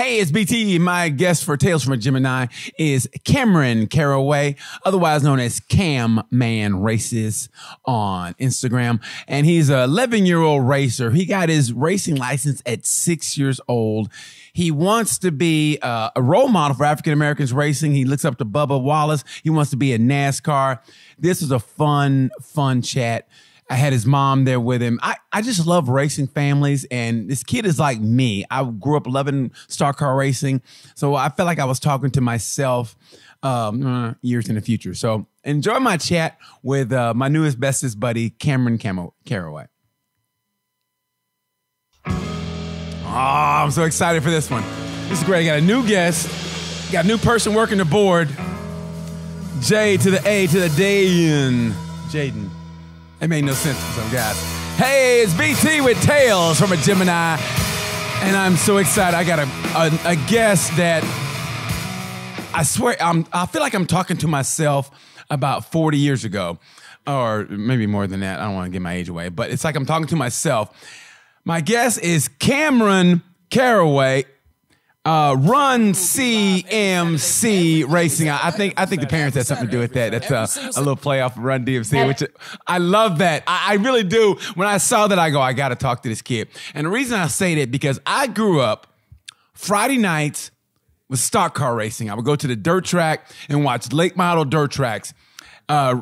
Hey, it's BT. My guest for Tales from a Gemini is Cameron Carraway, otherwise known as Cam Man Races on Instagram. And he's an 11-year-old racer. He got his racing license at 6 years old. He wants to be a role model for African Americans racing. He looks up to Bubba Wallace. He wants to be a NASCAR. This is a fun chat. I had his mom there with him. I just love racing families, and this kid is like me. I grew up loving stock car racing, so I felt like I was talking to myself years in the future. So enjoy my chat with my newest, bestest buddy, Cameron Carraway. Oh, I'm so excited for this one. This is great. I got a new guest, got a new person working the board. J to the A to the Dayan. Jaden. It made no sense to some guys. Hey, it's BT with Tales from a Gemini. And I'm so excited. I got a guest that I swear, I feel like I'm talking to myself about 40 years ago. Or maybe more than that. I don't want to give my age away. But it's like I'm talking to myself. My guest is Cameron Carraway. Run CMC Racing. I think the parents had something to do with that. That's a little play off of Run DMC, which I love that. I really do. When I saw that, I go, I got to talk to this kid. And the reason I say that, because I grew up Friday nights with stock car racing. I would go to the dirt track and watch late model dirt tracks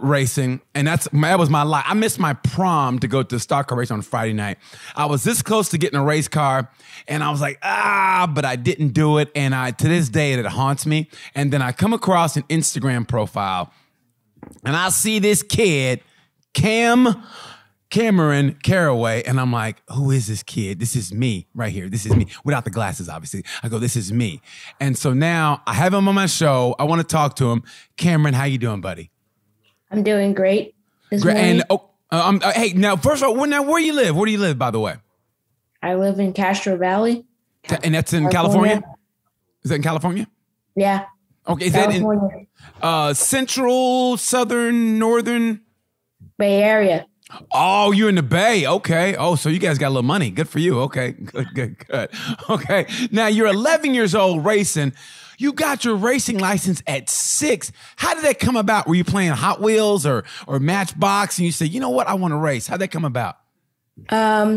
racing, and that was my life. I missed my prom to go to the stock car race on Friday night. I was this close to getting a race car, and I was like, but I didn't do it. And to this day, it haunts me. And then I come across an Instagram profile, and I see this kid, Cameron Carraway, and I'm like, who is this kid? This is me right here. This is me, without the glasses, obviously. I go, this is me. And so now I have him on my show. I want to talk to him. Cameron, how you doing, buddy? I'm doing great. And hey, now first of all, where you live? Where do you live, by the way? I live in Castro Valley. And that's in California? Is that in California? Yeah. Okay, is California. That in Central, Southern, Northern? Bay Area. Oh, you're in the Bay. Okay. Oh, so you guys got a little money. Good for you. Okay, good. Okay, now you're 11 years old racing. You got your racing license at 6. How did that come about? Were you playing Hot Wheels or Matchbox, and you said, you know what, I want to race? How'd that come about?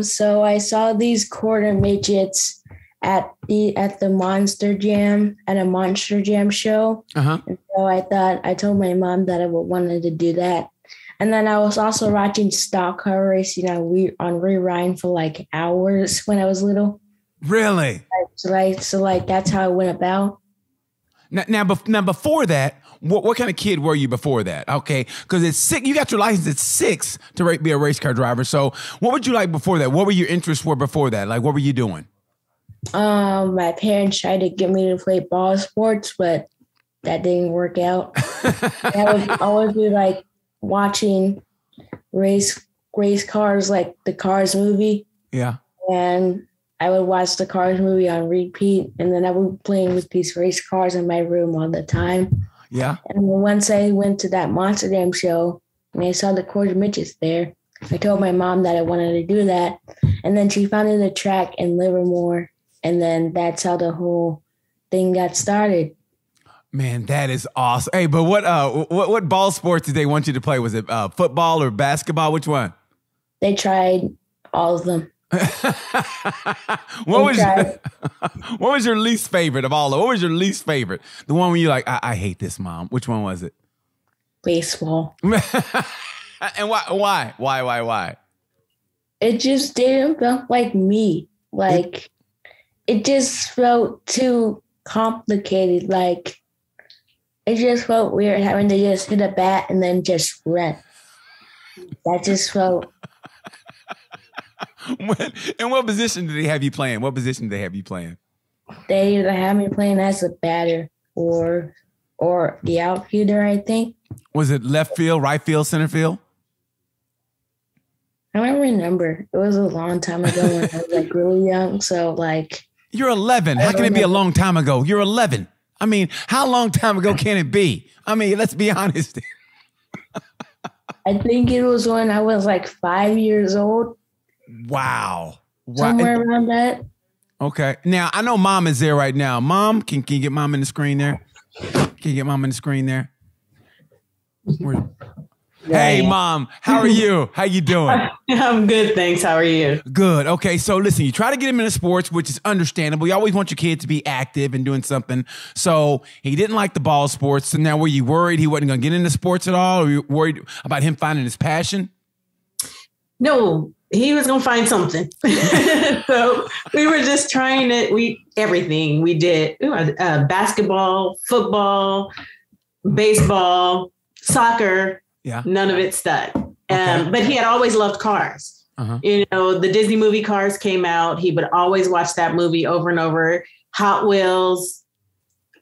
So I saw these quarter midgets at the Monster Jam, at a Monster Jam show. Uh-huh. And so I told my mom that I wanted to do that. And then I was also watching stock car racing on Rewind for like hours when I was little. Really? So that's how it went about. Now, before that, what kind of kid were you before that? Okay, because it's 6. You got your license at 6 to be a race car driver. So, what would you like before that? What were your interests before that? Like, what were you doing? My parents tried to get me to play ball sports, but that didn't work out. I would always be like watching race cars, like the Cars movie. Yeah, and I would watch the Cars movie on repeat, and then I would be playing with these race cars in my room all the time. Yeah. And once I went to that Monster Jam show and I saw the quarter midgets there, I told my mom that I wanted to do that. And then she found the track in Livermore, and then that's how the whole thing got started. Man, that is awesome. Hey, but what ball sports did they want you to play? Was it football or basketball? Which one? They tried all of them. What was your least favorite of all? What was your least favorite? The one where you're like, I hate this, Mom. Which one was it? Baseball. And why? It just didn't feel like me. Like it just felt too complicated. Like it just felt weird having to just hit a bat and then just run. That just felt. And what position did they have you playing? They either had me playing as a batter or the outfielder, I think. Was it left field, right field, center field? I don't remember. It was a long time ago when I was like really young. So like. You're 11. How can it be a long time ago? You're 11. I mean, how long time ago can it be? I mean, let's be honest. I think it was when I was like 5 years old. Wow. Somewhere around that. Okay. Now, I know Mom is there right now. Mom, can you get Mom in the screen there? Can you get Mom in the screen there? Hey, Mom, how are you? How you doing? I'm good, thanks. How are you? Good. Okay, so listen, you try to get him into sports, which is understandable. You always want your kid to be active and doing something. So he didn't like the ball sports. So now were you worried he wasn't going to get into sports at all? Or were you worried about him finding his passion? No, he was going to find something. So we were just trying everything. We did basketball, football, baseball, soccer. Yeah. None of it stuck. Okay. But he had always loved cars. Uh-huh. You know, the Disney movie Cars came out. He would always watch that movie over and over. Hot Wheels,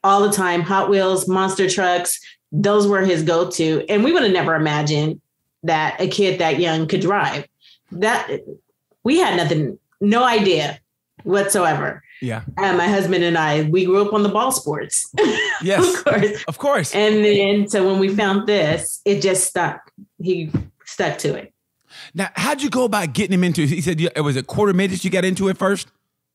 all the time. Hot Wheels, monster trucks. Those were his go-to. And we would have never imagined that a kid that young could drive. That we had no idea whatsoever. Yeah. My husband and I, we grew up on the ball sports. Yes. Of course. And then, so when we found this, it just stuck. He stuck to it. Now, how'd you go about getting him into it? He said it was a quarter midget you got into it first?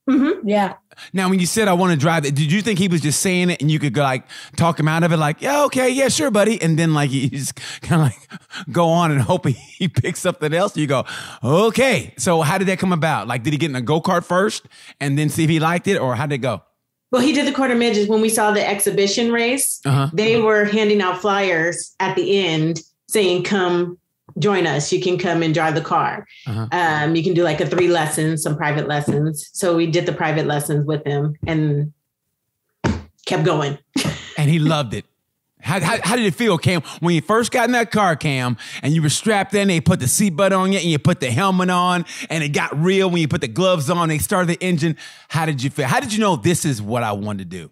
Mm-hmm. Yeah. Now, when you said, I want to drive it, did you think he was just saying it and you could go like talk him out of it? Like, yeah, okay. Yeah, sure, buddy. And then like, you just kind of like go on and hope he picks something else. You go, okay. So how did that come about? Like, did he get in a go-kart first and then see if he liked it, or how'd it go? Well, he did the quarter midgets when we saw the exhibition race. Uh-huh. They were handing out flyers at the end saying, come join us. You can come and drive the car. Uh-huh. You can do like 3 lessons, some private lessons. So we did the private lessons with him and kept going. And he loved it. How did it feel, Cam, when you first got in that car, Cam, and you were strapped in, they put the seatbelt on you and you put the helmet on and it got real when you put the gloves on, they started the engine. How did you feel? How did you know this is what I want to do?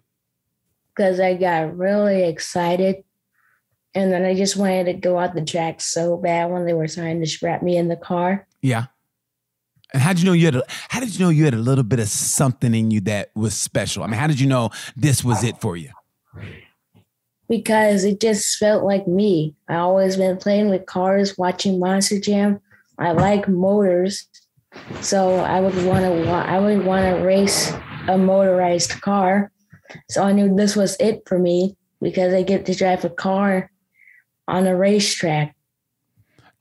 Because I got really excited. And then I just wanted to go out the track so bad when they were trying to strap me in the car. Yeah. And how did you know you had a little bit of something in you that was special? I mean, how did you know this was it for you? Because it just felt like me. I always been playing with cars, watching Monster Jam. I like motors, so I would want to race a motorized car. So I knew this was it for me because I get to drive a car on a racetrack.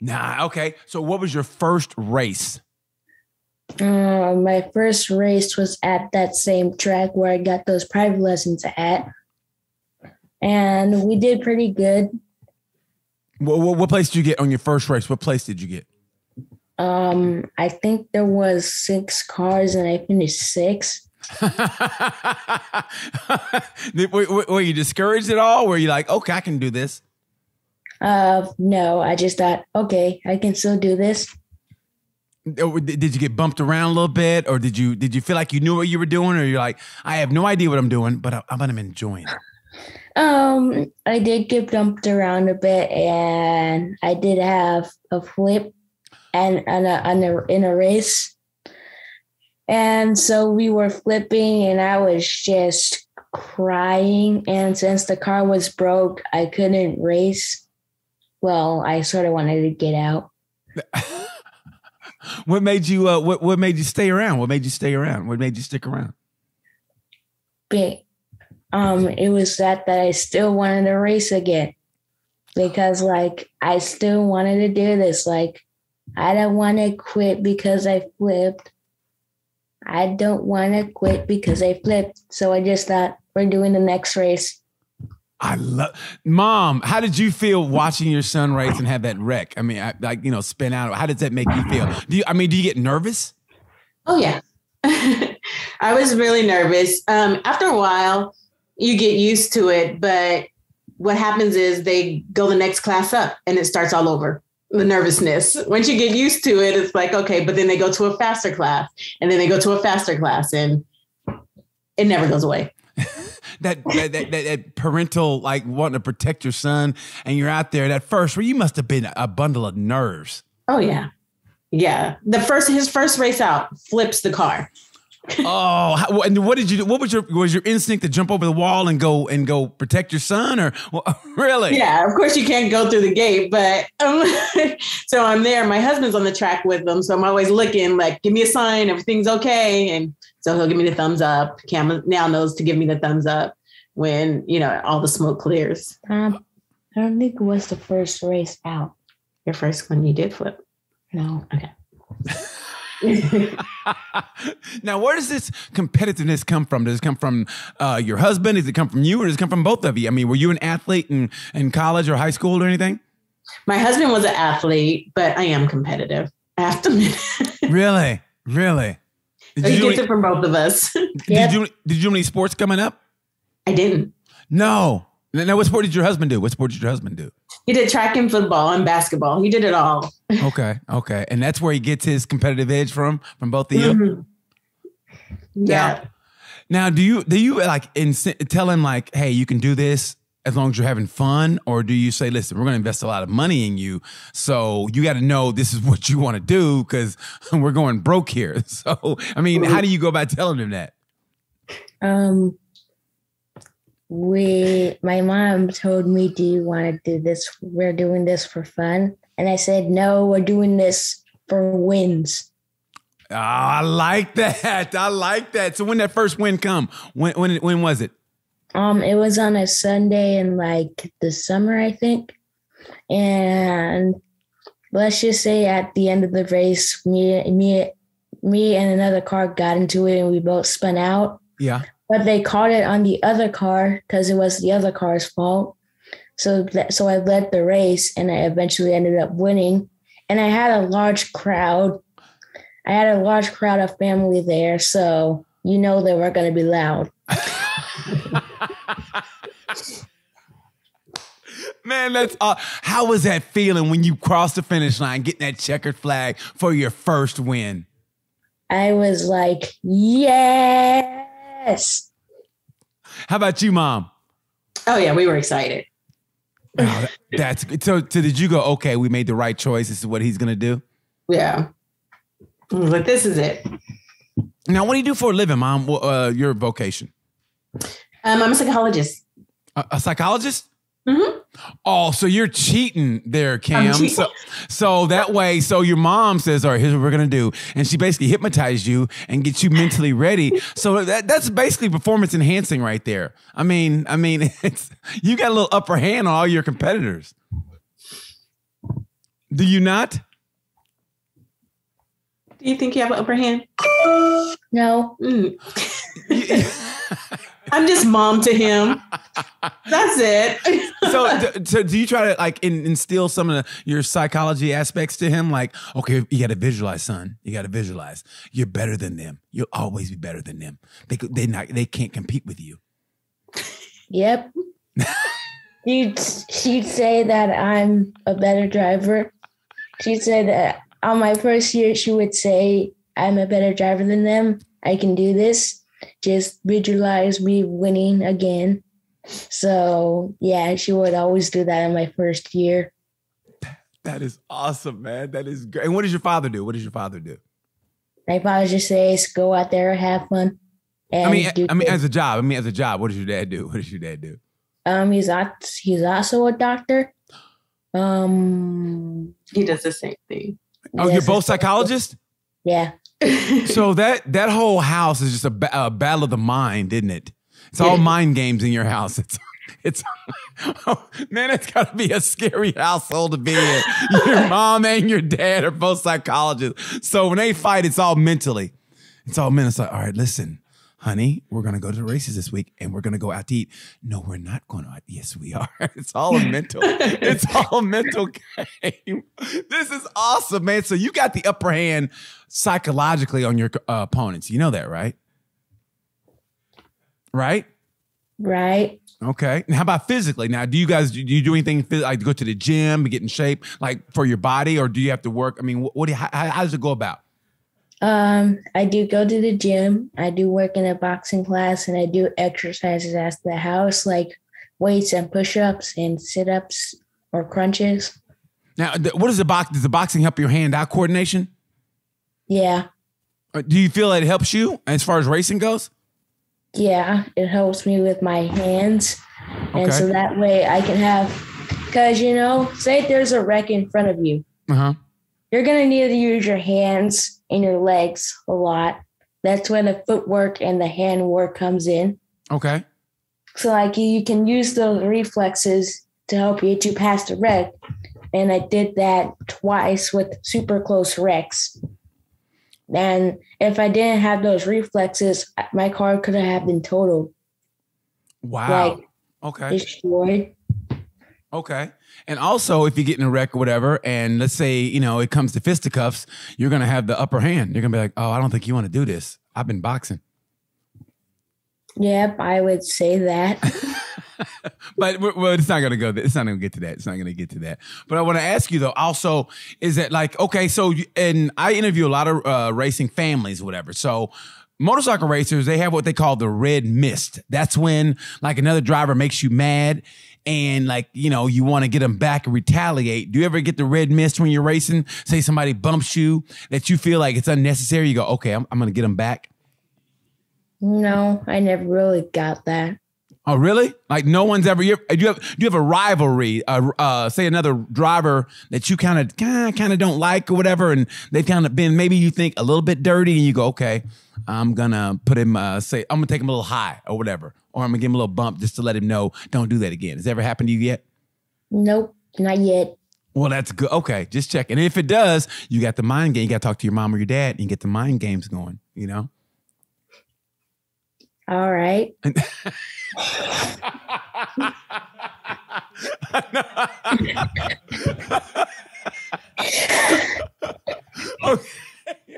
Nah, okay. So what was your first race? My first race was at that same track where I got those private lessons at. And we did pretty good. What place did you get on your first race? What place did you get? I think there was 6 cars and I finished 6. Were you discouraged at all? Were you like, okay, I can do this? No, I just thought, okay, I can still do this. Did you get bumped around a little bit, or did you feel like you knew what you were doing, or you're like, I have no idea what I'm doing, but I'm enjoying it? I did get bumped around a bit, and I did have a flip and in a race. And so we were flipping and I was just crying. And since the car was broke, I couldn't race. Well, I sort of wanted to get out. What made you what made you stay around? What made you stay around? What made you stick around? It was that I still wanted to race again. Because like I still wanted to do this. Like I don't want to quit because I flipped. I don't want to quit because I flipped. So I just thought we're doing the next race. Mom, how did you feel watching your son race and have that wreck? I mean, spin out. How does that make you feel? Do you get nervous? Oh, yeah. I was really nervous. After a while, you get used to it. But what happens is they go the next class up and it starts all over. The nervousness. Once you get used to it, it's like, okay, but then they go to a faster class and then they go to a faster class and it never goes away. that parental, like wanting to protect your son, and you're out there that first where you must have been a bundle of nerves. Oh yeah. Yeah. His first race out flips the car. Oh, and what did you do? What was your instinct to jump over the wall and go protect your son, or really? Yeah, of course you can't go through the gate, but so I'm there. My husband's on the track with them, so I'm always looking like, give me a sign, everything's okay. And So he'll give me the thumbs up. Cam now knows to give me the thumbs up when, all the smoke clears. I don't think it was the first race out. Your first one you did flip? No. Okay. Now, where does this competitiveness come from? Does it come from your husband? Does it come from you, or does it come from both of you? I mean, were you an athlete in college or high school or anything? My husband was an athlete, but I am competitive. I have to admit. Really? So he gets it from both of us. Did you do any sports coming up? I didn't. No. Now, what sport did your husband do? He did track and football and basketball. He did it all. Okay. And that's where he gets his competitive edge from both of you? Mm-hmm. Yeah. Now, do you tell him like, hey, you can do this as long as you're having fun? Or do you say, listen, we're going to invest a lot of money in you, so you got to know this is what you want to do because we're going broke here. So, I mean, how do you go about telling him that? My mom told me, do you want to do this? We're doing this for fun. And I said, no, we're doing this for wins. Oh, I like that. So when that first win come, when was it? It was on a Sunday in like the summer, I think. And let's just say at the end of the race, me and another car got into it and we both spun out. Yeah. But they caught it on the other car because it was the other car's fault. So I led the race and I eventually ended up winning. And I had a large crowd. Of family there. So, they were going to be loud. Man, that's how was that feeling when you crossed the finish line, getting that checkered flag for your first win? I was like, yes. How about you, Mom? Oh yeah, we were excited. Oh, that's good. So did you go, okay, we made the right choice. This is what he's going to do? Yeah. I was like, this is it. Now, what do you do for a living, Mom? Your vocation? I'm a psychologist. A psychologist? Mm-hmm. Oh, so you're cheating there, Cam. I'm cheating. So that way, so your mom says, all right, here's what we're going to do. And she basically hypnotized you and gets you mentally ready. So that's basically performance enhancing right there. I mean, you got a little upper hand on all your competitors. Do you not? Do you think you have an upper hand? No. I'm just mom to him. That's it. So do you try to like instill some of your psychology aspects to him? Like, okay, you got to visualize, son. You got to visualize. You're better than them. You'll always be better than them. They can't compete with you. Yep. She'd say that I'm a better driver. She'd say that on my first year, she would say, I'm a better driver than them. I can do this. Just visualize me winning again. So, yeah, she would always do that in my first year. That is awesome, man. That is great. And what does your father do? My father just says, go out there and have fun. And as a job, what does your dad do? He's also a doctor. He does the same thing. Oh, you're both psychologists? Yeah. So that whole house is just a battle of the mind, isn't it? It's all mind games in your house. It's oh, man, it's got to be a scary household to be in. Your mom and your dad are both psychologists. So when they fight, it's all mentally. It's all mental. It's like, all right, listen, honey, we're going to go to the races this week and we're going to go out to eat. No, we're not going to eat. Yes, we are. It's all a mental. It's all a mental game. This is awesome, man. So you got the upper hand psychologically on your opponents. You know that, right? Right? Right. Okay. And how about physically? Now, do you do anything like go to the gym and get in shape, like for your body, or do you have to work? I mean, how does it go about? I do go to the gym. I do work in a boxing class, and I do exercises at the house, like weights and push-ups and sit-ups or crunches. Now, what is does the boxing help your hand-eye coordination? Yeah. Do you feel that it helps you as far as racing goes? Yeah, it helps me with my hands. Okay. And so that way I can have, because, say there's a wreck in front of you. Uh-huh. You're going to need to use your hands and your legs a lot. that's when the footwork and the hand work comes in. Okay. So like you can use those reflexes to help you get you past the wreck. And I did that twice with super close wrecks. And if I didn't have those reflexes, my car could have been totaled. Wow. Okay. Destroyed. Okay. And also, if you get in a wreck or whatever, and let's say, it comes to fisticuffs, you're going to have the upper hand. You're going to be like, oh, I don't think you want to do this. I've been boxing. Yep, I would say that. But it's not going to go there. It's not going to get to that. It's not going to get to that. But I want to ask you, though, also, is that like, okay, so, and I interview a lot of racing families, whatever. So motorcycle racers, they have what they call the red mist. That's when like another driver makes you mad and like, you want to get them back and retaliate. Do you ever get the red mist when you're racing? Say somebody bumps you that you feel like it's unnecessary. You go, okay, I'm going to get them back. No, I never really got that. Oh, really? Like no one's ever, do you have a rivalry, say another driver that you kind of don't like or whatever. And they've kind of been, maybe you think a little bit dirty and you go, okay, I'm going to put him, I'm going to take him a little high or whatever. Or I'm going to give him a little bump just to let him know, don't do that again. Has that ever happened to you yet? Nope, not yet. Well, that's good. Okay, just check. And if it does, you got the mind game. You got to talk to your mom or your dad and get the mind games going, All right. Okay,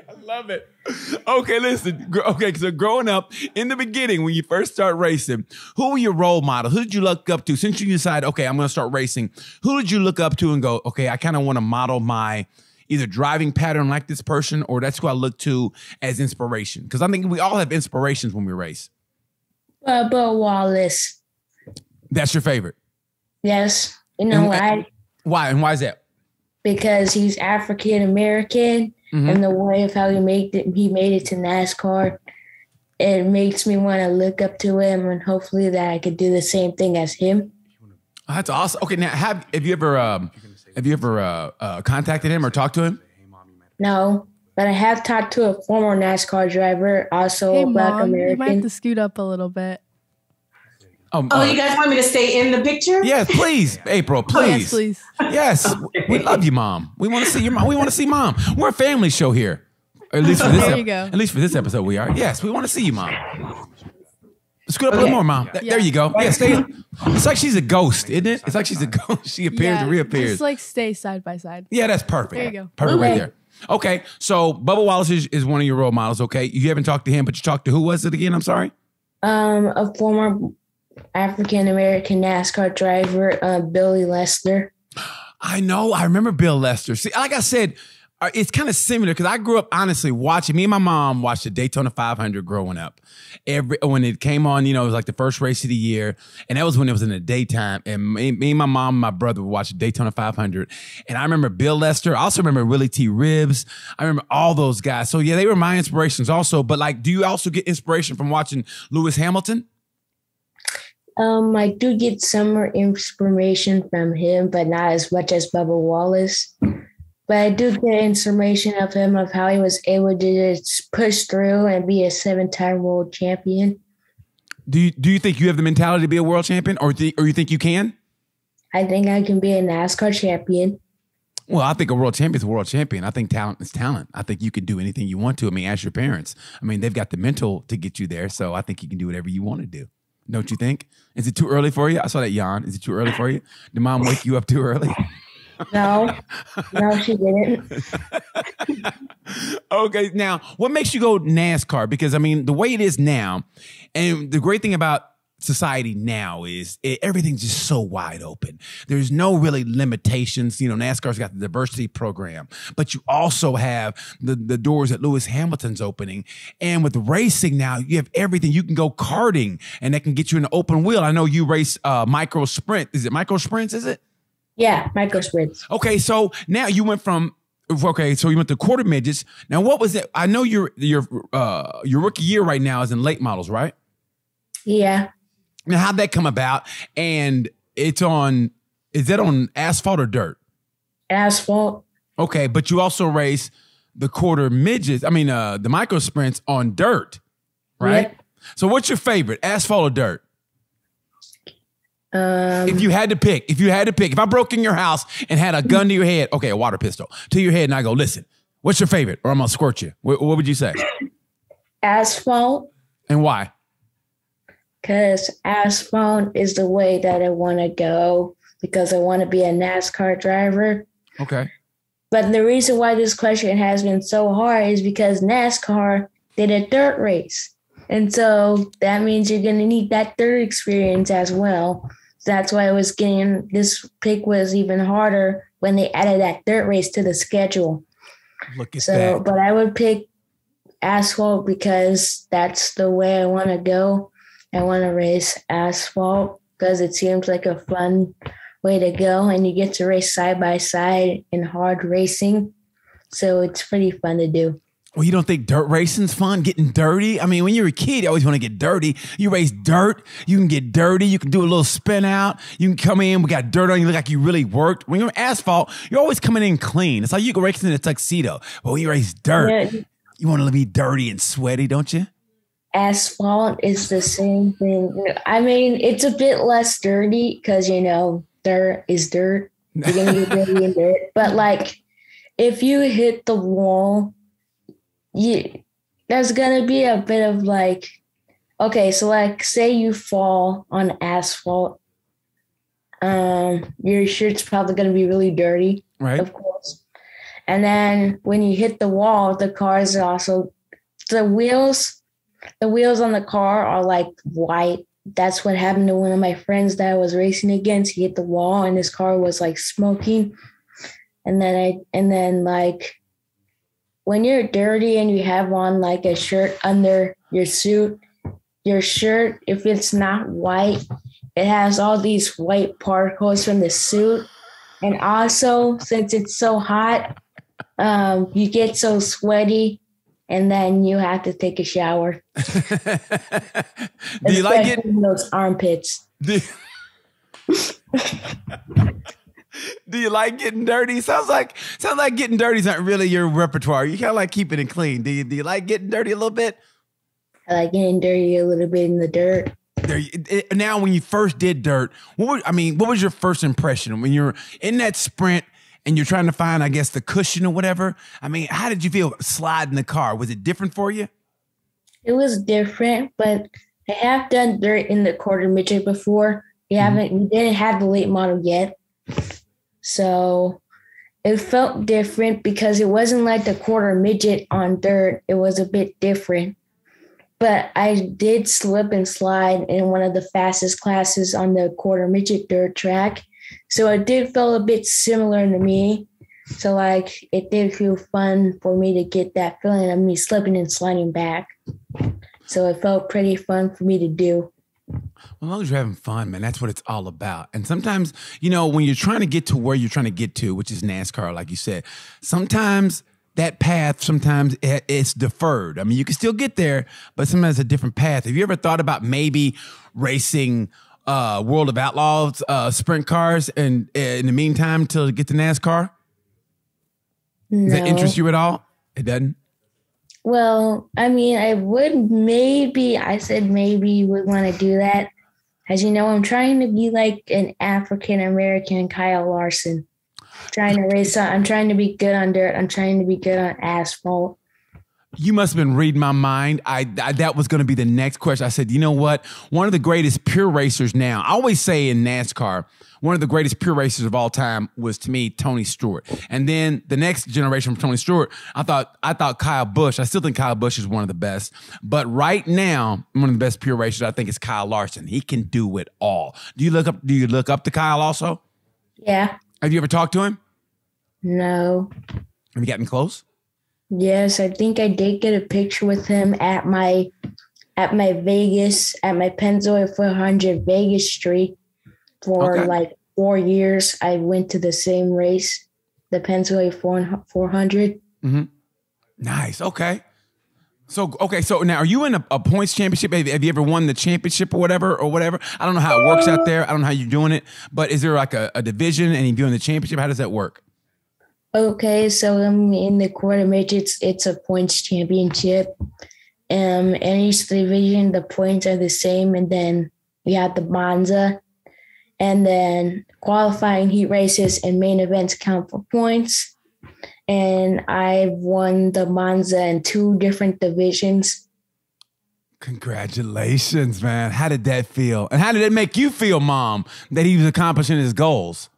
I love it. Okay, listen. Okay, so growing up in the beginning, when you first start racing, who were your role models? Who did you look up to? Since you decided, okay, I'm going to start racing, who did you look up to and go, okay, I kind of want to model my either driving pattern like this person, or that's who I look to as inspiration? Because I think we all have inspirations when we race. Bubba Wallace. That's your favorite? Yes. Why? Why? And why is that? Because he's African American, and the way of how he made it to NASCAR, it makes me want to look up to him, and hopefully that I could do the same thing as him. Oh, that's awesome. Okay, now have you ever contacted him or talked to him? No, but I have talked to a former NASCAR driver, also a Black American. You might have to scoot up a little bit. You guys want me to stay in the picture? Yes, please, April, please. Oh, yes, please. Yes, we love you, Mom. We want to see your mom. We want to see Mom. We're a family show here. Or at least for this. There you go. At least for this episode, we are. Yes, we want to see you, Mom. Scoot up a little more, Mom. There you go. Yeah, stay. It's like she's a ghost, isn't it? It's like she's a ghost. She appears and reappears. Just like stay side by side. Yeah, that's perfect. There you go. Perfect right there. Okay, so Bubba Wallace is one of your role models. Okay, you haven't talked to him, but you talked to who was it again? I'm sorry. A former African American NASCAR driver, Billy Lester. I know. I remember Bill Lester. See, like I said, it's kind of similar because I grew up honestly watching. Me and my mom watched the Daytona 500 growing up. When it came on, it was like the first race of the year, and that was when it was in the daytime. And me and my mom and my brother would watch the Daytona 500. And I remember Bill Lester. I also remember Willie T. Ribbs. I remember all those guys. So yeah, they were my inspirations also. But like, do you also get inspiration from watching Lewis Hamilton? I do get some inspiration from him, but not as much as Bubba Wallace. But I do get information of him of how he was able to just push through and be a 7-time world champion. Do you think you have the mentality to be a world champion, or you think you can? I think I can be a NASCAR champion. Well, I think a world champion is a world champion. I think talent is talent. I think you can do anything you want to. I mean, ask your parents. I mean, they've got the mental to get you there, so I think you can do whatever you want to do. Don't you think? Is it too early for you? I saw that yawn. Is it too early for you? Did Mom wake you up too early? No, she didn't. Okay, now, what makes you go NASCAR? Because, I mean, the way it is now, and the great thing about society now is everything's just so wide open. There's no really limitations. NASCAR's got the diversity program, but you also have the doors that Lewis Hamilton's opening. And with racing now, you have everything. You can go karting, and that can get you in an open wheel. I know you race micro sprint. Is it micro sprints, is it? Yeah, micro sprints. Okay, so now you went so you went to quarter midgets. Now, what was it? I know your rookie year right now is in late models, right? Yeah. Now, how'd that come about? And is that on asphalt or dirt? Asphalt. Okay, but you also race the quarter midgets. I mean, the micro sprints on dirt, right? Yep. So what's your favorite, asphalt or dirt? If you had to pick, if I broke in your house and had a gun to your head, okay, a water pistol to your head, and I go, listen, what's your favorite? Or I'm gonna squirt you. What would you say? Asphalt. And why? Because asphalt is the way that I want to go because I want to be a NASCAR driver. Okay. But the reason why this question has been so hard is because NASCAR did a dirt race. And so that means you're going to need that dirt experience as well. So that's why this pick was even harder when they added that dirt race to the schedule. Look at that. But I would pick asphalt because that's the way I want to go. I want to race asphalt because it seems like a fun way to go, and you get to race side by side in hard racing. So it's pretty fun to do. Well, you don't think dirt racing's fun, getting dirty? I mean, when you're a kid, you always want to get dirty. You race dirt, you can get dirty, you can do a little spin out, you can come in, we got dirt on you, look like you really worked. When you're on asphalt, you're always coming in clean. It's like you go racing in a tuxedo. But when you race dirt, you want to be dirty and sweaty, don't you? Asphalt is the same thing. I mean, it's a bit less dirty because, dirt is dirt. You're going to get dirty in dirt. But, like, if you hit the wall, there's going to be a bit of, like, okay, so, like, say you fall on asphalt. Your shirt's probably going to be really dirty, right? Of course. And then when you hit the wall, the cars are also – the wheels on the car are like white. That's what happened to one of my friends that I was racing against. He hit the wall and his car was like smoking. And then like when you're dirty and you have on like a shirt under your suit, your shirt, if it's not white, it has all these white particles from the suit. And also, since it's so hot, you get so sweaty. And then you have to take a shower. Do you like it? Those armpits. Do you like getting dirty? Sounds like getting dirty is not really your repertoire. You kind of like keeping it clean. Do you like getting dirty a little bit? I like getting dirty a little bit in the dirt. Now, when you first did dirt, what was your first impression when you're in that sprint? And you're trying to find, I guess, the cushion or whatever. I mean, how did you feel sliding the car? Was it different for you? It was different, but I have done dirt in the quarter midget before. We didn't have the late model yet. So it felt different because it wasn't like the quarter midget on dirt. It was a bit different. But I did slip and slide in one of the fastest classes on the quarter midget dirt track. So it did feel a bit similar to me. So, like, it did feel fun for me to get that feeling of me slipping and sliding back. So it felt pretty fun for me to do. Well, as long as you're having fun, man, that's what it's all about. And sometimes, when you're trying to get to where you're trying to get to, which is NASCAR, like you said, sometimes that path, it's deferred. I mean, you can still get there, but sometimes it's a different path. Have you ever thought about maybe racing World of Outlaws sprint cars and in the meantime to get to NASCAR? No. Does that interest you at all? It doesn't? Well, I mean, I would maybe want to do that. As you know, I'm trying to be like an African-American Kyle Larson. I'm trying to be good on dirt. I'm trying to be good on asphalt. You must have been reading my mind. That was going to be the next question. I said, you know what? One of the greatest pure racers now, I always say in NASCAR, one of the greatest pure racers of all time was, to me, Tony Stewart. And then the next generation from Tony Stewart, I thought Kyle Busch. I still think Kyle Busch is one of the best. But right now, one of the best pure racers, I think, is Kyle Larson. He can do it all. Do you look up to Kyle also? Yeah. Have you ever talked to him? No. Have you gotten close? Yes, I think I did get a picture with him at my Pennzoil 400 Vegas streak for like 4 years. I went to the same race, the Pennzoil 400. Mm-hmm. Nice. Okay. So now are you in a points championship? Have you ever won the championship or whatever? I don't know how it works out there. I don't know how you're doing it, but is there like a division and you're doing the championship? How does that work? Okay, so in the quarter midgets, it's a points championship. In each division, the points are the same, and then we have the Monza, and then qualifying heat races and main events count for points. And I've won the Monza in 2 different divisions. Congratulations, man. How did that feel? And how did it make you feel, Mom, that he was accomplishing his goals?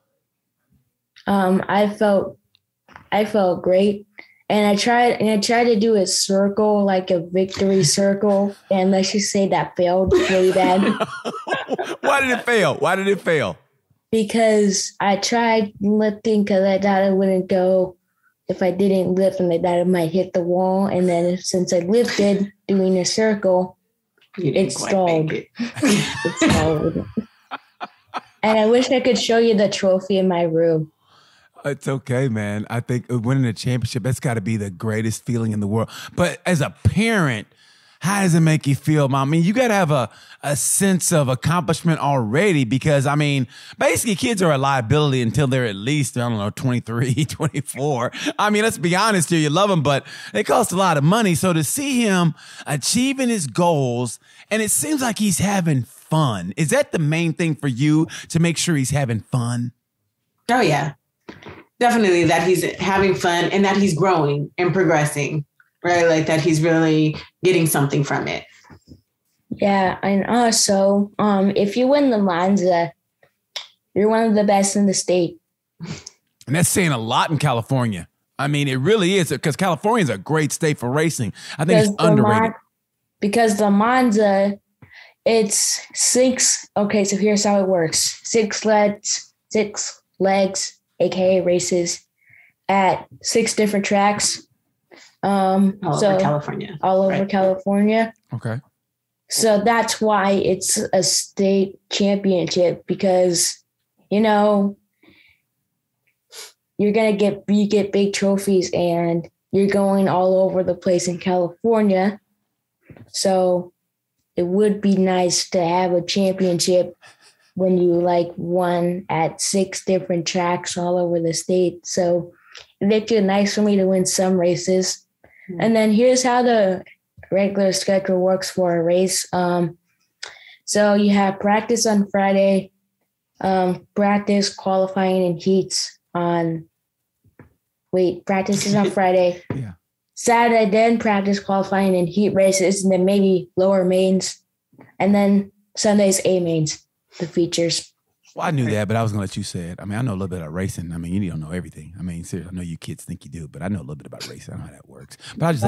I felt great. And I tried to do a circle, like a victory circle. And let's just say that failed really bad. Why did it fail? Why did it fail? Because I tried lifting because I thought it wouldn't go if I didn't lift, and I thought it might hit the wall. And then since I lifted doing a circle, it stalled. It stalled. And I wish I could show you the trophy in my room. It's okay, man. I think winning a championship, that's got to be the greatest feeling in the world. But as a parent, how does it make you feel, Mom? I mean, you got to have a sense of accomplishment already because, I mean, basically kids are a liability until they're at least, I don't know, 23, 24. I mean, let's be honest here. You love them, but they cost a lot of money. So to see him achieving his goals, and it seems like he's having fun. Is that the main thing for you, to make sure he's having fun? Oh, yeah. Definitely that he's having fun and that he's growing and progressing, right? Like that he's really getting something from it. Yeah, and also, if you win the Monza, you're one of the best in the state. And that's saying a lot in California. I mean, it really is, because California is a great state for racing. I think it's underrated. Because the Monza, it's 6. Okay, so here's how it works: 6 legs, aka races, at 6 different tracks. All over California. All over California. Okay. So that's why it's a state championship, because, you know, you get big trophies and you're going all over the place in California. So it would be nice to have a championship when you won at 6 different tracks all over the state. So it makes it nice for me to win some races. Mm-hmm. And then here's how the regular schedule works for a race. So you have practice on Friday, practice, qualifying, and heats on. Practice is on Friday. Yeah. Saturday, then practice, qualifying, and heat races, and then maybe lower mains, and then Sunday's A mains, the features. Well, I knew that, but I was going to let you say it. I mean, I know a little bit about racing. I mean, you don't know everything. I mean, seriously, I know you kids think you do, but I know a little bit about racing. I know how that works. But I'll just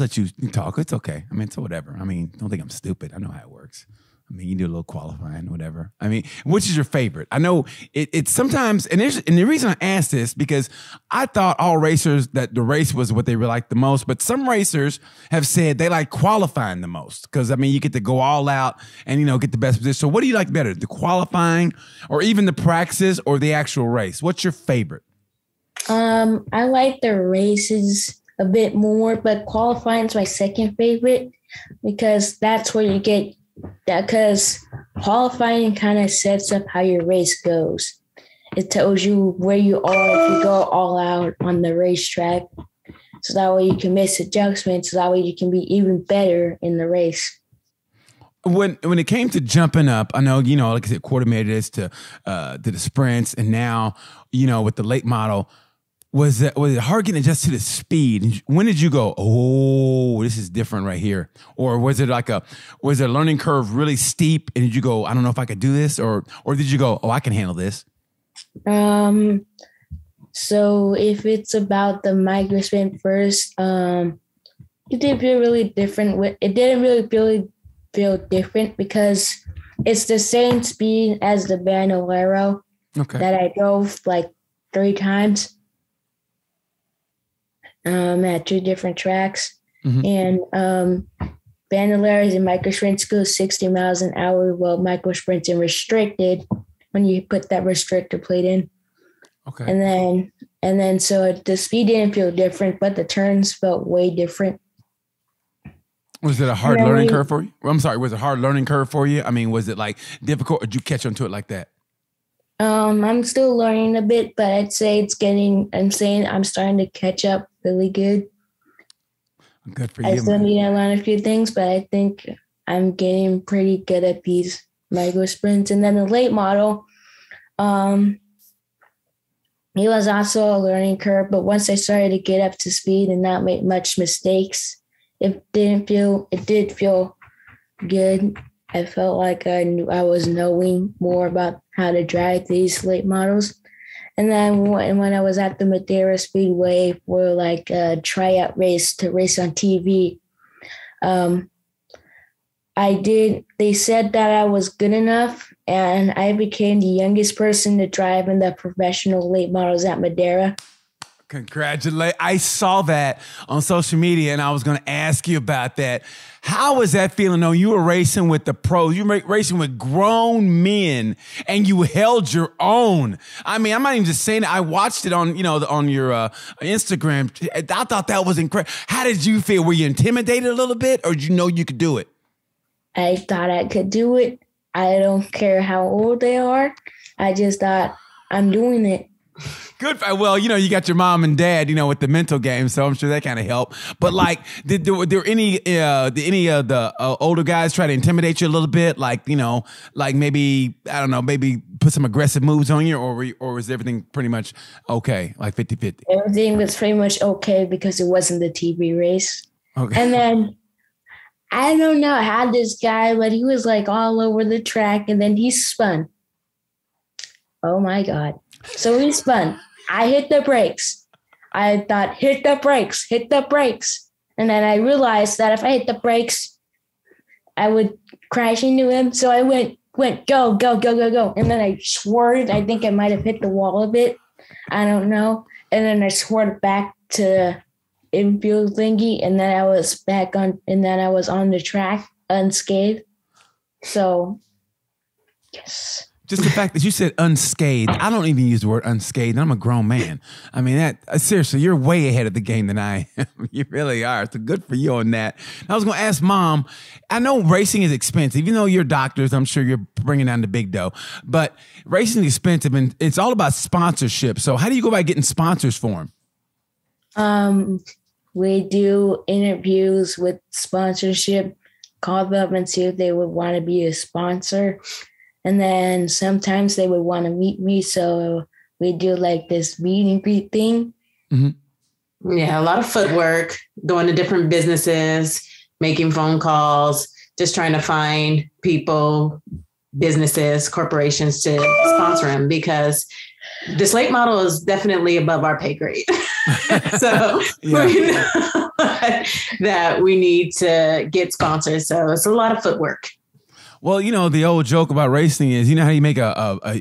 let you talk. It's okay. I mean, it's whatever. I mean, don't think I'm stupid. I know how it works. I mean, you do a little qualifying, whatever. I mean, which is your favorite? I know it's sometimes, and the reason I asked this, because I thought all racers, that the race was what they really liked the most, but some racers have said they like qualifying the most, because, I mean, you get to go all out and, get the best position. So what do you like better, the qualifying or even the practices or the actual race? What's your favorite? I like the races a bit more, but qualifying is my second favorite, because that's where you get because qualifying kind of sets up how your race goes. It tells you where you are if you go all out on the racetrack. So that way you can miss adjustments. So that way you can be even better in the race. When it came to jumping up, I know, like I said, quarter midgets to the sprints, and now, with the late model, was it hard getting adjusted to the speed? When did you go, oh, this is different right here? Or was it was a learning curve really steep, and did you go, I don't know if I could do this? Or did you go, oh, I can handle this? So if it's about the micro sprint first, it didn't feel really different. It didn't really feel different because it's the same speed as the Bandolero that I drove 3 times. At 2 different tracks. Mm-hmm. And Bandoleros and micro sprints go 60 miles an hour, while micro sprints and restricted when you put that restrictor plate in. Okay. And then so the speed didn't feel different, but the turns felt way different. Was it a hard learning curve for you? I'm sorry, was it a hard learning curve for you? I mean, was it difficult, or did you catch onto it like that? I'm still learning a bit, but I'd say I'm starting to catch up really good. Good for I you, still man. need to learn a few things, but I think I'm getting pretty good at these micro sprints. And then the late model, he was also a learning curve, but once I started to get up to speed and not make much mistakes, it did feel good. I felt like I was knowing more about how to drive these late models. And then when I was at the Madeira Speedway for like a tryout race to race on TV, they said that I was good enough, and I became the youngest person to drive in the professional late models at Madeira. Congratulations. I saw that on social media, and I was going to ask you about that. How was that feeling? No, you were racing with the pros. You were racing with grown men, and you held your own. I mean, I'm not even just saying that. I watched it on, on your Instagram. I thought that was incredible. How did you feel? Were you intimidated a little bit, or did you know you could do it? I thought I could do it. I don't care how old they are. I just thought I'm doing it. Good. Well, you got your mom and dad, with the mental game, so I'm sure that kind of helped. But like, did any of the older guys try to intimidate you a little bit? Like, like maybe, I don't know, maybe put some aggressive moves on you, or was everything pretty much okay, like 50-50? Everything was pretty much okay because it wasn't the TV race. Okay. And then I don't know how this guy, but he was like all over the track, and then he spun. Oh my God. So he spun. I hit the brakes. I thought, hit the brakes. And then I realized that if I hit the brakes, I would crash into him. So I went, go. And then I swerved. I think I might have hit the wall a bit. I don't know. And then I swerved back to the infield thingy. And then I was on the track unscathed. So, yes. Just the fact that you said unscathed. I don't even use the word unscathed. I'm a grown man. I mean, seriously, you're way ahead of the game than I am. You really are. So good for you on that. I was going to ask Mom, I know racing is expensive. Even though you're doctors, I'm sure you're bringing down the big dough. But racing is expensive, and it's all about sponsorship. So how do you go about getting sponsors for them? We do interviews with sponsorship, call them and see if they would want to be a sponsor. And then sometimes they would want to meet me. So we do like this meet and greet thing. Mm-hmm. Yeah, a lot of footwork, going to different businesses, making phone calls, just trying to find people, businesses, corporations to sponsor them, because this late model is definitely above our pay grade. So we know that we need to get sponsors. So it's a lot of footwork. Well, the old joke about racing is, how you make a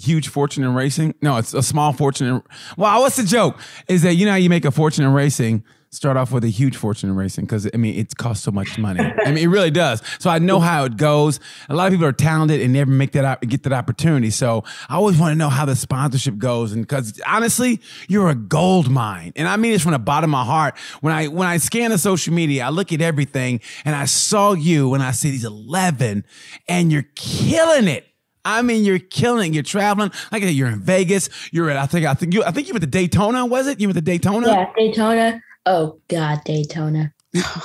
huge fortune in racing? No, it's a small fortune. Well, what's the joke? Is that, how you make a fortune in racing? Start off with a huge fortune in racing, because, it costs so much money. It really does. So I know how it goes. A lot of people are talented and never get that opportunity. So I always want to know how the sponsorship goes. And because honestly, you're a gold mine. And I mean this from the bottom of my heart. When I scan the social media, I look at everything and I saw you and I see these 11 and you're killing it. You're killing it. You're traveling. Like I said, you're in Vegas. You're at, I think you went to Daytona, was it? You went to Daytona? Yeah, Daytona. Oh God, Daytona.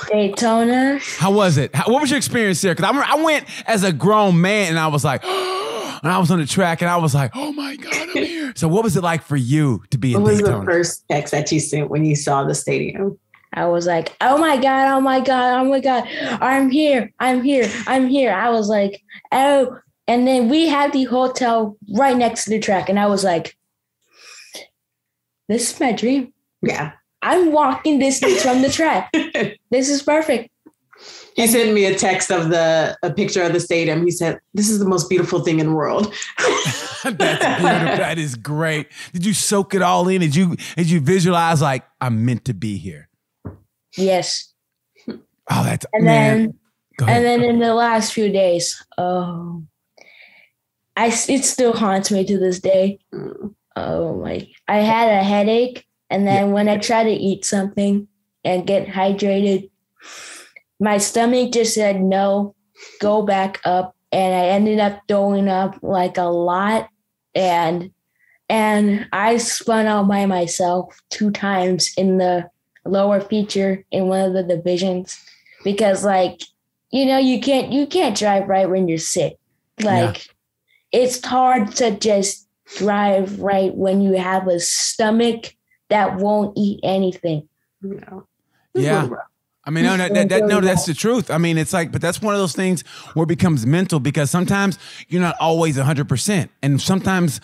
Daytona. How was it? What was your experience there? Because I went as a grown man and I was like, and I was on the track and I was like, oh my God, I'm here. So what was it like for you to be in Daytona? What was the first text that you sent when you saw the stadium? I was like, oh my God, I'm here. I was like, oh. And then we had the hotel right next to the track. And I was like, this is my dream. Yeah. I'm walking distance from the track. This is perfect. He sent me a text of a picture of the stadium. He said, this is the most beautiful thing in the world. That's beautiful. That is great. Did you soak it all in? Did you visualize like, I'm meant to be here? Yes. Oh, that's, and man. then in the last few days, it still haunts me to this day. Oh my, I had a headache. And then when I try to eat something and get hydrated, my stomach just said, no, go back up. And I ended up throwing up like a lot. and I spun out by myself 2 times in the lower feature in one of the divisions because, like, you know, you can't drive right when you're sick. Like, it's hard to just drive right when you have a stomach that won't eat anything. No. Yeah. I mean, that's the truth. I mean, it's like, but that's one of those things where it becomes mental because sometimes you're not always 100%. And sometimes,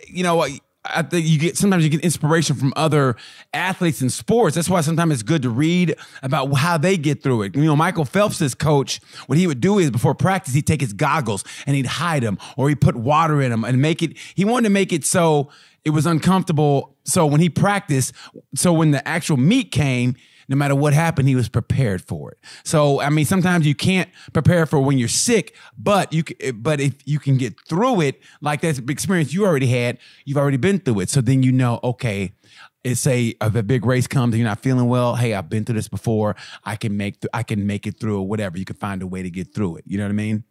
you know, I think sometimes you get inspiration from other athletes in sports. That's why sometimes it's good to read about how they get through it. You know, Michael Phelps' coach, what he would do is before practice, he'd take his goggles and he'd hide them or he'd put water in them and he wanted to make it so it was uncomfortable. So when he practiced, so when the actual meet came, no matter what happened, he was prepared for it. So, I mean, sometimes you can't prepare for when you're sick, but if you can get through it, like that experience you already had, you've already been through it. So then you know, okay, it's if a big race comes and you're not feeling well, hey, I've been through this before. I can make it through or whatever. You can find a way to get through it. You know what I mean?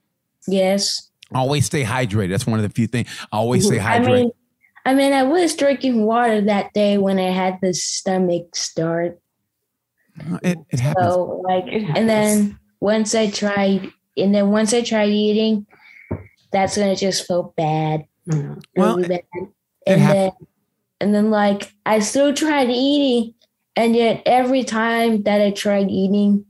Yes. Always stay hydrated. That's one of the few things. Always stay hydrated. I mean, I was drinking water that day when I had the stomach start. It happens. So, like, and then once I tried eating, that's when it just felt bad. Mm. Really bad. And then like I still tried eating, and yet every time that I tried eating,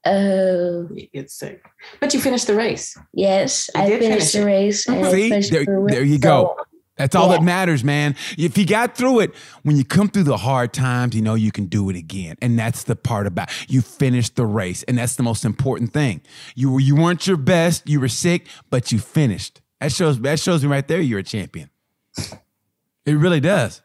you get sick. But you finished the race. Yes, I finished the race. And See, there you go. That's all that matters, man. If you got through it, when you come through the hard times, you know you can do it again. And that's the part about you finished the race. And that's the most important thing. You weren't your best, you were sick, but you finished. That shows me right there you're a champion. It really does.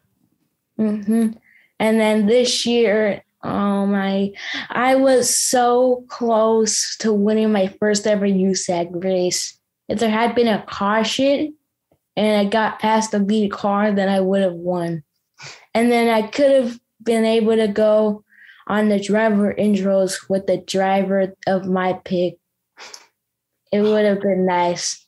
Mm-hmm. And then this year, I was so close to winning my first ever USAC race. If there had been a caution and I got past the lead car, then I would have won. And then I could have been able to go on the driver intros with the driver of my pick. It would have been nice.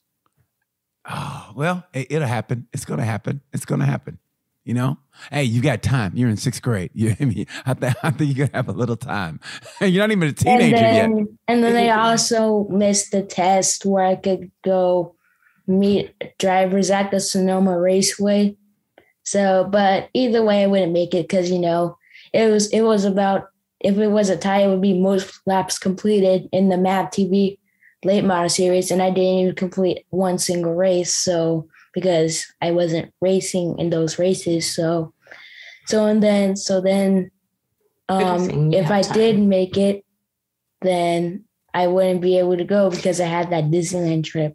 Oh, well, it'll happen. It's going to happen. It's going to happen. You know, hey, you got time. You're in 6th grade. I think you're going to have a little time. You're not even a teenager yet. And then I also missed the test where I could go meet drivers at the Sonoma Raceway. So, but either way, I wouldn't make it because, you know, it was about, if it was a tie, it would be most laps completed in the MAP TV late model series. And I didn't even complete one single race. So, because I wasn't racing in those races. So then if I did make it, then I wouldn't be able to go because I had that Disneyland trip.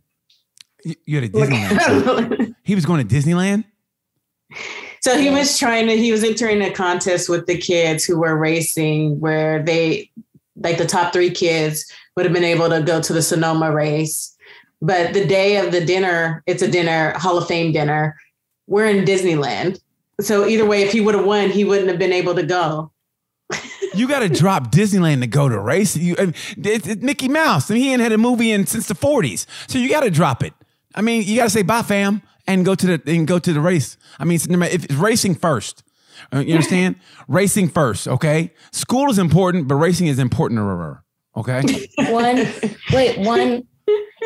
You had a Disneyland trip? He was going to Disneyland? So he was entering a contest with the kids who were racing where they, like the top 3 kids would have been able to go to the Sonoma race. But the day of the dinner, it's a dinner, Hall of Fame dinner. We're in Disneyland. So either way, if he would have won, he wouldn't have been able to go. You got to drop Disneyland to go to race. It's Mickey Mouse. I mean, he ain't had a movie since the 40s. So you got to drop it. I mean, you got to say bye, fam, and go to the race. I mean, if it's racing first. You understand? Racing first, okay? School is important, but racing is important to remember, okay?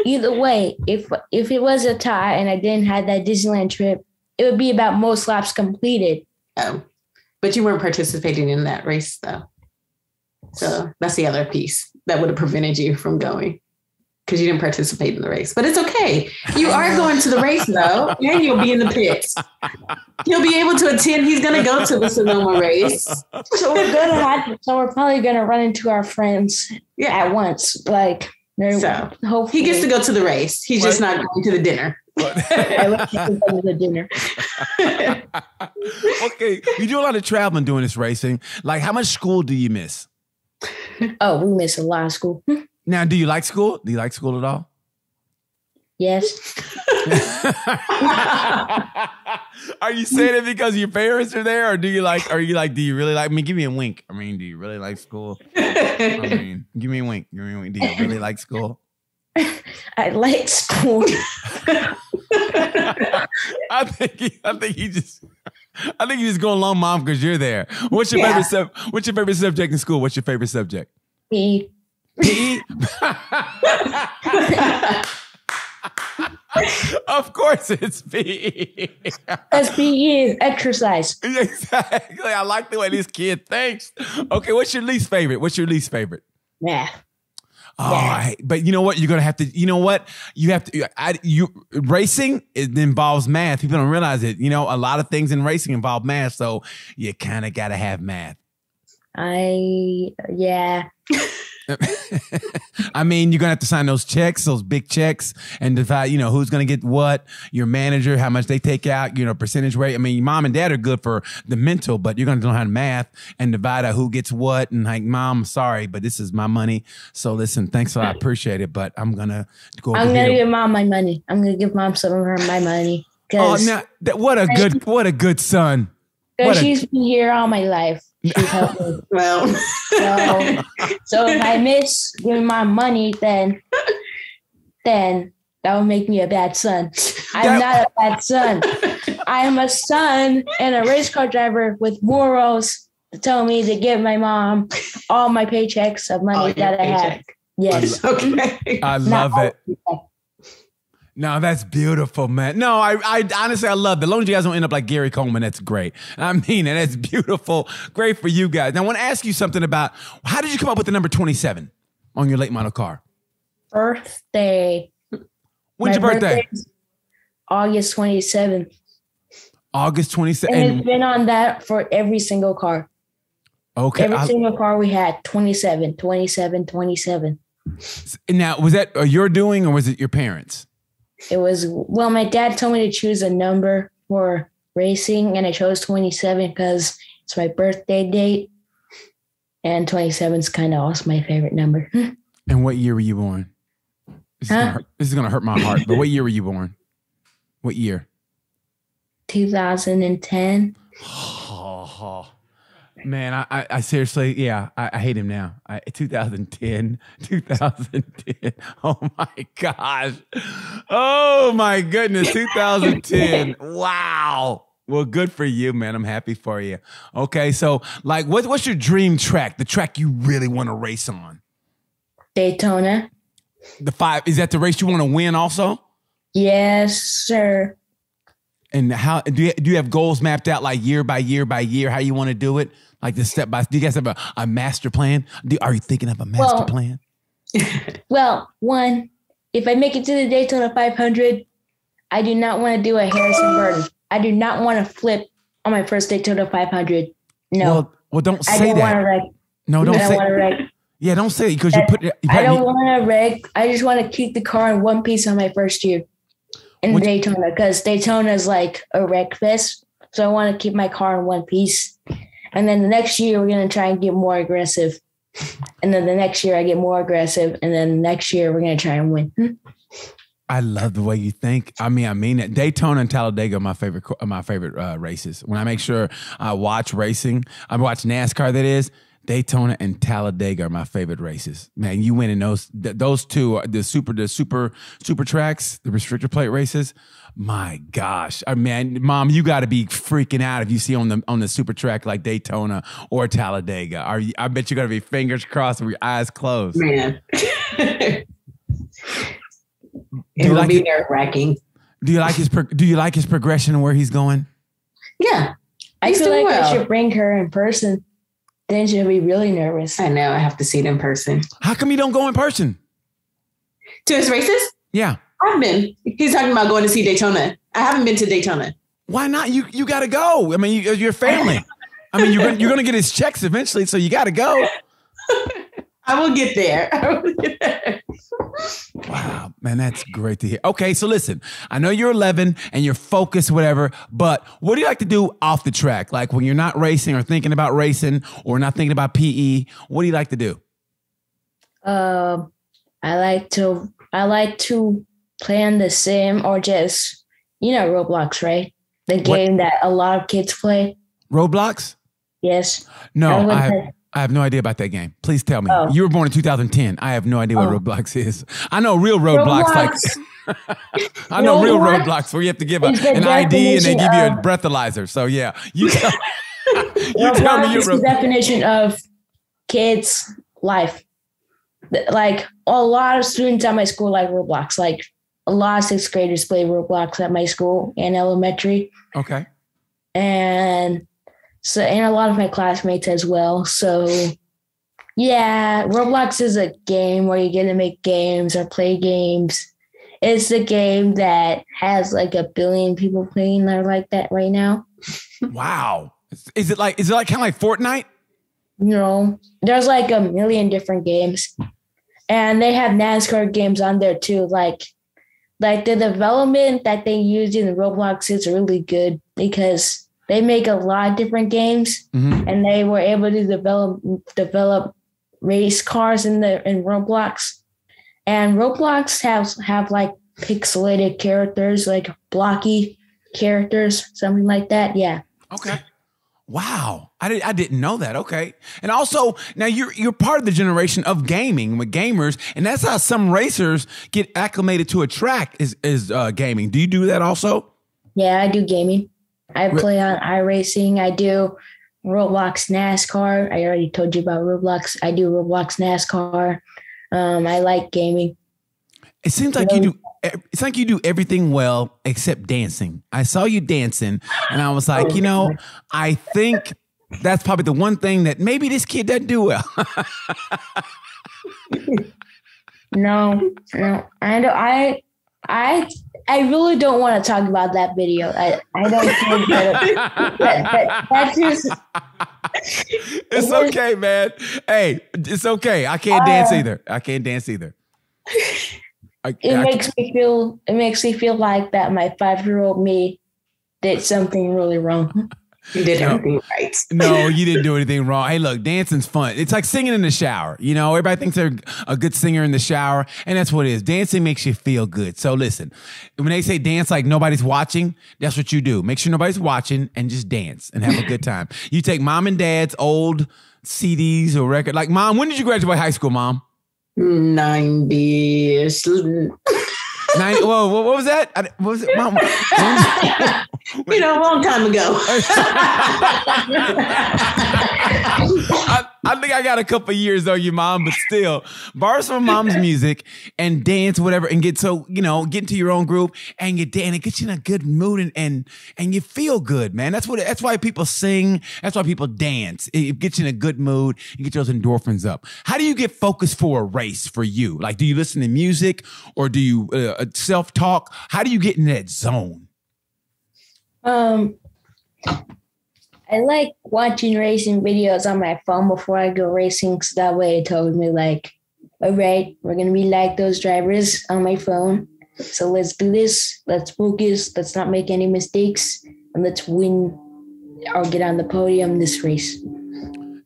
Either way, if it was a tie and I didn't have that Disneyland trip, it would be about most laps completed. Oh, but you weren't participating in that race, though. So that's the other piece that would have prevented you from going because you didn't participate in the race. But it's okay. You are going to the race, though, and you'll be in the pits. You'll be able to attend. He's going to go to the Sonoma race. So we're probably going to run into our friends at once. Like, so hopefully. He gets to go to the race. He's just not going to the dinner. I would go to the dinner. Okay, you do a lot of traveling doing this racing. Like, how much school do you miss? Oh, we miss a lot of school. Now, do you like school? Do you like school at all? Yes. Are you saying it because your parents are there, or do you really like? I mean, give me a wink. I mean, do you really like school? I mean, give me a wink. Do you really like school? I like school. I think you just go along, Mom, because you're there. What's your favorite subject in school? What's your favorite subject? PE. PE? Of course it's PE. Because PE is exercise. Exactly. I like the way this kid thinks. Okay, what's your least favorite? Math. Oh, but you know what? You're going to have to, racing, it involves math. People don't realize it. You know, a lot of things in racing involve math. So you kind of got to have math. Yeah. I mean, you're going to have to sign those big checks, and divide, who's going to get what, your manager, how much they take out, percentage rate. I mean, your mom and dad are good for the mental, but you're going to learn how to math and divide out who gets what. And like, Mom, sorry, but this is my money. So listen, thanks a lot. I appreciate it. But I'm going to go over I'm going to here. give Mom my money. I'm going to give Mom some of my money. Oh, now, what a good son. Because she's been here all my life. She's helped me. Well, so if I miss giving my money, then that would make me a bad son. I'm not a bad son. I am a son and a race car driver with morals to tell me to give my mom all my paychecks of money that I have. Yes. Okay. I love it. No, that's beautiful, man. No, I honestly, I love it. As long as you guys don't end up like Gary Coleman, that's great. I mean, and that's beautiful. Great for you guys. Now, I want to ask you something about, how did you come up with the number 27 on your late model car? Birthday. When's your birthday? August 27th. August 27th. And it's been on that for every single car. Okay. Every single car we had, 27. Now, was that your doing or was it your parents? It was, my dad told me to choose a number for racing, and I chose 27 because it's my birthday date. And 27 is kind of also my favorite number. And what year were you born? This is going to hurt my heart, but what year were you born? What year? 2010. Oh, man, I seriously, I hate him now. 2010. Oh my gosh. Oh my goodness. 2010. Wow. Well, good for you, man. I'm happy for you. Okay. So like, what's your dream track? The track you really want to race on? Daytona. The 5, is that the race you want to win also? Yes, sir. And how do you have goals mapped out like year by year by year, how you want to do it? Like the step by, do you guys have a master plan? Are you thinking of a master plan? Well, one, if I make it to the Daytona 500, I do not want to do a Harrison Burton. I do not want to flip on my first Daytona 500. No. Well, don't say that. I don't want to wreck. No, don't say. I don't want to wreck. Yeah, don't say it because I don't want to wreck. I just want to keep the car in one piece on my first year in Daytona, because Daytona is like a wreck fest. So I want to keep my car in one piece. And then the next year, we're going to try and get more aggressive. And then the next year, I get more aggressive. And then the next year, we're going to try and win. I love the way you think. I mean it. Daytona and Talladega are my favorite races. When I make sure I watch racing, I watch NASCAR, that is. Daytona and Talladega are my favorite races. Man, you win in those two, the super tracks, the restrictor plate races. My gosh. I mean, Mom, you got to be freaking out if you see on the super track like Daytona or Talladega. I bet you got to be fingers crossed with your eyes closed. Man. It will be nerve-wracking. Do you like his progression and where he's going? Yeah. I feel like I should bring her in person. Then she'll be really nervous. I know. I have to see it in person. How come you don't go in person? To his races? Yeah. I've been. He's talking about going to see Daytona. I haven't been to Daytona. Why not? You got to go. I mean, you're family. I mean, you're going to get his checks eventually, so you got to go. I will get there. Wow, man, that's great to hear. Okay, so listen, I know you're 11 and you're focused, whatever, but what do you like to do off the track? Like when you're not racing or thinking about racing or not thinking about PE, what do you like to do? I like to play on the sim or just, Roblox, right? The game that a lot of kids play. Roblox? Yes. No, I have no idea about that game. Please tell me. Oh. You were born in 2010. I have no idea what Roblox is. I know real Roblox. I know real Roblox where you have to give an ID and they give you a breathalyzer. So yeah, you tell me your the definition of kids' life. Like a lot of students at my school like Roblox. Like a lot of sixth graders play Roblox at my school and elementary. Okay. And a lot of my classmates as well. So yeah, Roblox is a game where you get to make games or play games. It's a game that has like 1 billion people playing there like that right now. Wow. Is it like kind of like Fortnite? No, there's like 1 million different games. And they have NASCAR games on there too. Like the development that they use in Roblox is really good because they make a lot of different games, and they were able to develop race cars in Roblox. And Roblox have like pixelated characters, like blocky characters, something like that. Yeah. Okay. Wow. I didn't know that. Okay. And also now you're part of the generation of gaming with gamers, and that's how some racers get acclimated to a track is gaming. Do you do that also? Yeah, I do gaming. I play on iRacing. I do Roblox NASCAR. I already told you about Roblox. I do Roblox NASCAR. I like gaming. It seems like you do. It's like you do everything well except dancing. I saw you dancing, and I was like, I think that's probably the one thing that maybe this kid doesn't do well. No. I really don't want to talk about that video. I don't think that's just. It's okay, man. Hey, it's okay. I can't dance either. It makes me feel like that my 5-year-old me did something really wrong. You did everything right. No, you didn't do anything wrong. Hey, look, dancing's fun. It's like singing in the shower. Everybody thinks they're a good singer in the shower, and that's what it is. Dancing makes you feel good. So listen, when they say dance like nobody's watching, that's what you do. Make sure nobody's watching and just dance and have a good time. You take mom and dad's old CDs or record. Like, Mom, when did you graduate high school, Mom? 90s. Whoa, what was that? What was it, Mom? A long time ago. I think I got a couple of years on you, Mom, but still, borrow some of Mom's music and dance, whatever, and get into your own group and get and it gets you in a good mood and you feel good, man. That's why people sing. That's why people dance. It gets you in a good mood. You get those endorphins up. How do you get focused for a race for you? Like, do you listen to music or do you self-talk? How do you get in that zone? I like watching racing videos on my phone before I go racing, so that way it tells me like, all right, we're going to be like those drivers on my phone. So let's do this. Let's focus. Let's not make any mistakes. And let's win or get on the podium this race.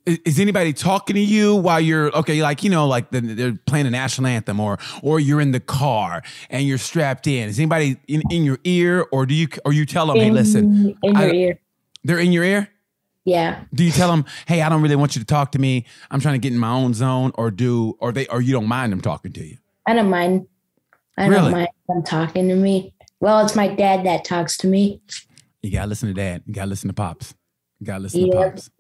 Is anybody talking to you while you're they're playing the national anthem or you're in the car and you're strapped in? Is anybody in your ear or you tell them, hey, listen, in your ear? They're in your ear? Yeah. Do you tell them, hey, I don't really want you to talk to me. I'm trying to get in my own zone or you don't mind them talking to you? I don't mind. I don't mind them talking to me. Well, it's my dad that talks to me. You got to listen to Dad. You got to listen to Pops. You got to listen to Pops.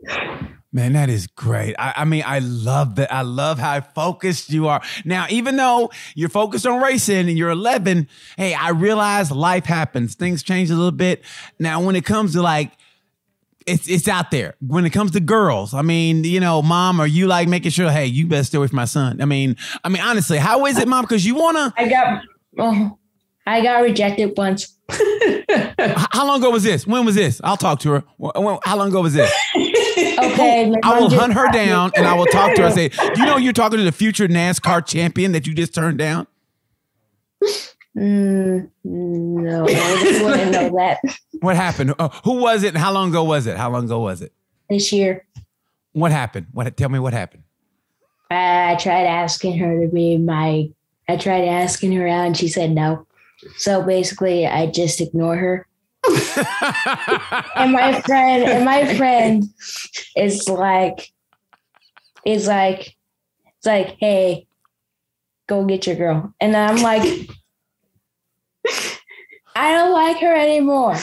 Man, that is great. I mean, I love that. I love how focused you are. Now, even though you're focused on racing and you're 11, hey, I realize life happens. Things change a little bit. Now, when it comes to like, it's out there. When it comes to girls, I mean, Mom, are you like making sure, hey, you better stay away from my son? I mean, honestly, how is it, Mom? Because you want to. I got rejected once. How long ago was this? When was this? I'll talk to her. How long ago was this? Okay. I will hunt her down and I will talk to her and say, do you know you're talking to the future NASCAR champion that you just turned down? No, I wouldn't know that. What happened? Who was it and how long ago was it? This year. What happened? Tell me what happened. I tried asking her out and she said no. So basically I just ignore her. and my friend is like, it's like, hey, go get your girl. And I'm like, I don't like her anymore.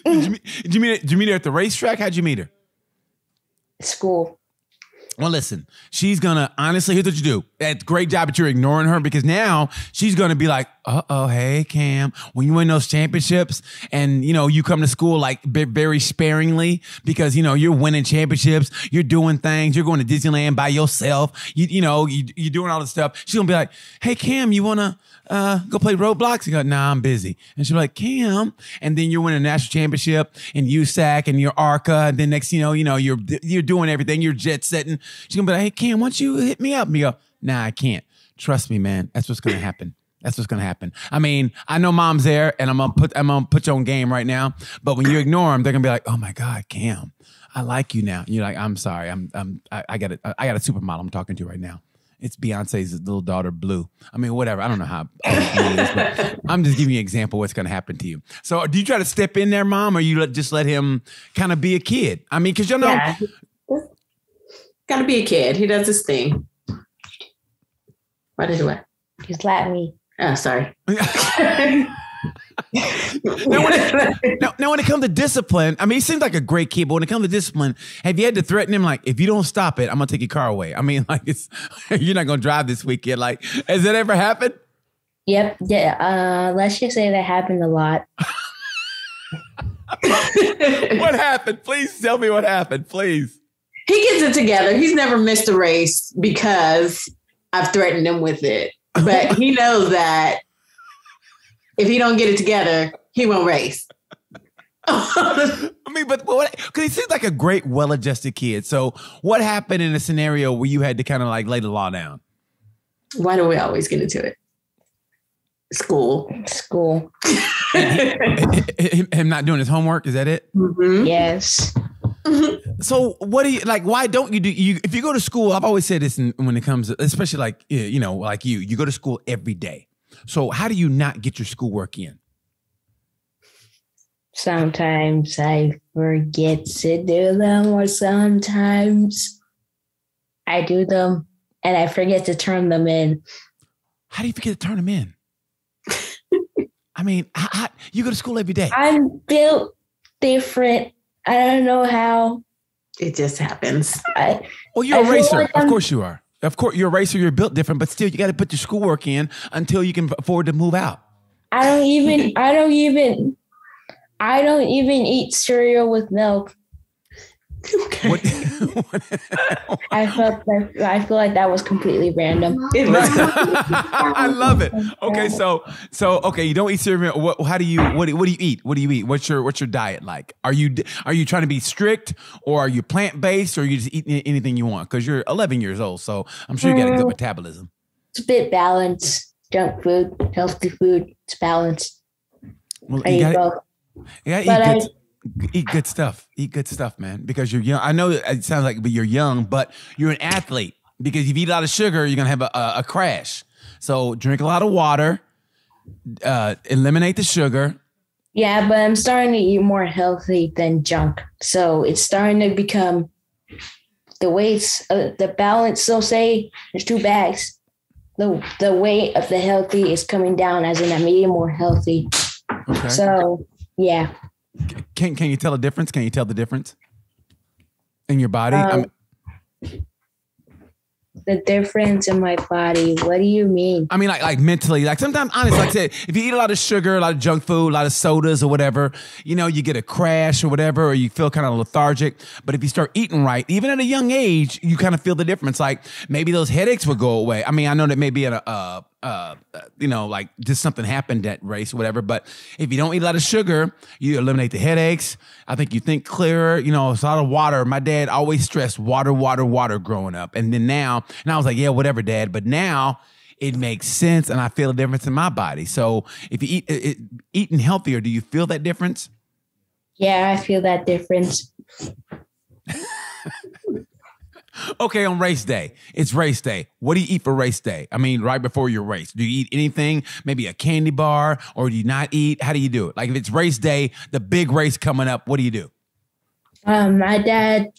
Did you meet her at the racetrack? How'd you meet her? School. Well, listen, she's going to, honestly, here's what you do. It's a great job that you're ignoring her because now she's going to be like, hey, Cam, when you win those championships and, you come to school like very sparingly because, you're winning championships, you're doing things, you're going to Disneyland by yourself, you're doing all this stuff. She's going to be like, hey, Cam, you want to go play Roblox? You go, nah, I'm busy. And she'll be like, Cam. And then you're winning a national championship in USAC and your ARCA. And then next, you're doing everything. You're jet setting. She's going to be like, hey, Cam, why don't you hit me up? And you go, nah, I can't. Trust me, man. That's what's going to happen. That's what's going to happen. I mean, I know mom's there and I'm going to put you on game right now. But when you ignore them, they're going to be like, oh my God, Cam, I like you now. And you're like, I'm sorry. I got a supermodel I'm talking to right now. It's Beyonce's little daughter, Blue. I mean, whatever. I don't know how old it is, but I'm just giving you an example of what's going to happen to you. So do you try to step in there, Mom, or you just let him kind of be a kid? I mean, because Yeah. Got to be a kid. He does his thing. Why did what? He slapped me. Oh, sorry. Now, when it comes to discipline, I mean, he seems like a great kid, but when it comes to discipline, have you had to threaten him, like, if you don't stop it, I'm going to take your car away? I mean, like, you're not going to drive this weekend. Like, has that ever happened? Yep. Yeah. Let's just say that happened a lot. What happened? Please tell me what happened, please. He gets it together. He's never missed a race because I've threatened him with it. But he knows that if he don't get it together, he won't race. I mean, but because he seems like a great, well-adjusted kid. So what happened in a scenario where you had to kind of like lay the law down? Why do we always get into it? School. Him not doing his homework, is that it? Mm-hmm. Yes. So what do you like? Why don't you do you? If you go to school, I've always said this when it comes to, especially like, like you go to school every day. So how do you not get your schoolwork in? Sometimes I forget to do them, or sometimes I do them and I forget to turn them in. How do you forget to turn them in? I mean, you go to school every day. I'm built different. I don't know how. It just happens. Well, you're a racer. Of course you are. Of course, you're a racer. You're built different, but still, you got to put your schoolwork in until you can afford to move out. I don't even eat cereal with milk. Okay. I feel like that was completely random. I love it. Okay, so okay, you don't eat cereal. What do you eat? What do you eat? What's your diet like? Are you trying to be strict, or are you plant based, or are you just eating anything you want? Because you're 11 years old, so I'm sure you got a good metabolism. It's a bit balanced. Junk food, healthy food. It's balanced. Well, I eat both. Yeah, eat good stuff. Eat good stuff, man. Because you're young. I know it sounds like you're young, but you're an athlete. Because if you eat a lot of sugar, you're gonna have a crash. So drink a lot of water. Eliminate the sugar. Yeah, but I'm starting to eat more healthy than junk. So it's starting to become the weights, the balance. So say there's 2 bags. The weight of the healthy is coming down, as in I'm eating more healthy. Okay. So yeah. Can you tell the difference? Can you tell the difference in your body? The difference in my body. What do you mean? I mean, like mentally, like sometimes, honestly, like I said, if you eat a lot of sugar, a lot of junk food, a lot of sodas or whatever, you get a crash or whatever, or you feel kind of lethargic. But if you start eating right, even at a young age, you kind of feel the difference. Like maybe those headaches would go away. I mean, I know that maybe at like just something happened at race or whatever. But if you don't eat a lot of sugar, you eliminate the headaches. I think you think clearer. It's a lot of water. My dad always stressed water growing up. And then now, and I was like, yeah, whatever, Dad. But now it makes sense, and I feel a difference in my body. So if you eating healthier, do you feel that difference? Yeah, I feel that difference. Okay, on race day. It's race day. What do you eat for race day? I mean, right before your race. Do you eat anything? Maybe a candy bar, or do you not eat? How do you do it? Like if it's race day, the big race coming up, what do you do? My dad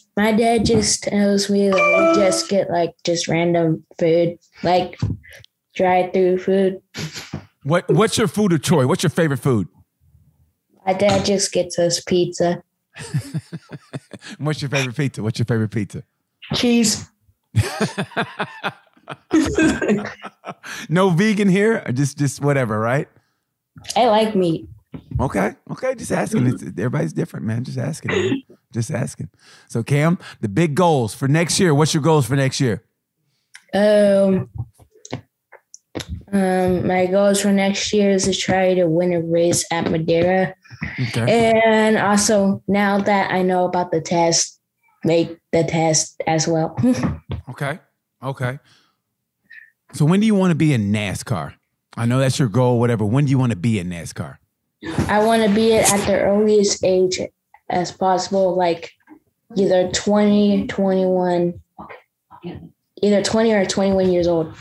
just tells me that we just get like just random food, like drive-through food. What's your food of choice? What's your favorite food? My dad just gets us pizza. What's your favorite pizza? What's your favorite pizza? Cheese. No vegan here? Or just whatever, right? I like meat. Okay. Just asking. Everybody's different, man. Just asking. Man. Just asking. So, Cam, the big goals for next year. What's your goals for next year? My goals for next year is to try to win a race at Madeira. Okay. And also, now that I know about the test, make the test as well. Okay. So when do you want to be in NASCAR? I know that's your goal, whatever. When do you want to be in NASCAR? I want to be it at the earliest age as possible, like either 20 or 21 years old.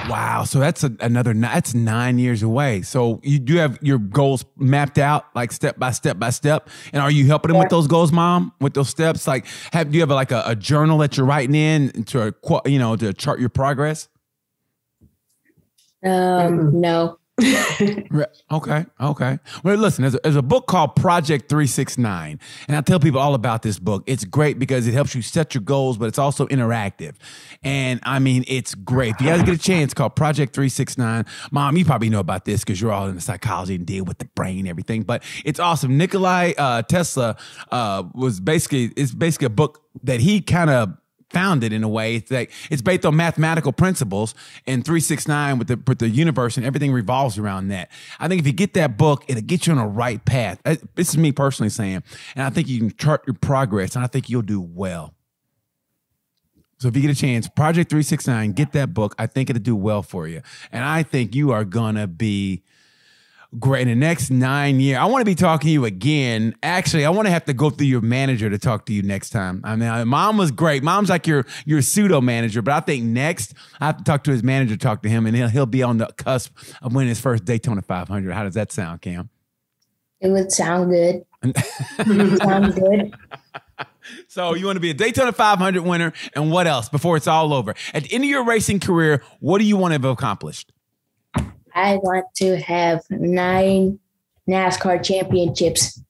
Wow. So that's that's 9 years away. So you do have your goals mapped out, like step by step by step. And are you helping them with those goals, Mom, with those steps? Like, do you have a journal that you're writing in to chart your progress? No. Okay. Well, listen, there's a book called Project 369, and I tell people all about this book. It's great because it helps you set your goals, but it's also interactive. And I mean, it's great. If you guys get a chance, it's called Project 369. Mom, you probably know about this because you're all into psychology and deal with the brain and everything, but it's awesome. Nikola Tesla it's basically a book that he kind of founded in a way. It's like it's based on mathematical principles, and 369 with the universe and everything revolves around that. I think if you get that book, it'll get you on a right path. This is me personally saying, and I think you can chart your progress, and I think you'll do well. So if you get a chance, Project 369, get that book. I think it'll do well for you, and I think you are gonna be great in the next 9 years. I want to be talking to you again. Actually, I want to have to go through your manager to talk to you next time. I mean, Mom was great. Mom's like your pseudo manager, but I think next I have to talk to his manager, talk to him, and he'll be on the cusp of winning his first Daytona 500. How does that sound, Cam? It would sound good. Sound good. So you want to be a Daytona 500 winner, and what else before it's all over? At the end of your racing career, what do you want to have accomplished? I want to have 9 NASCAR championships.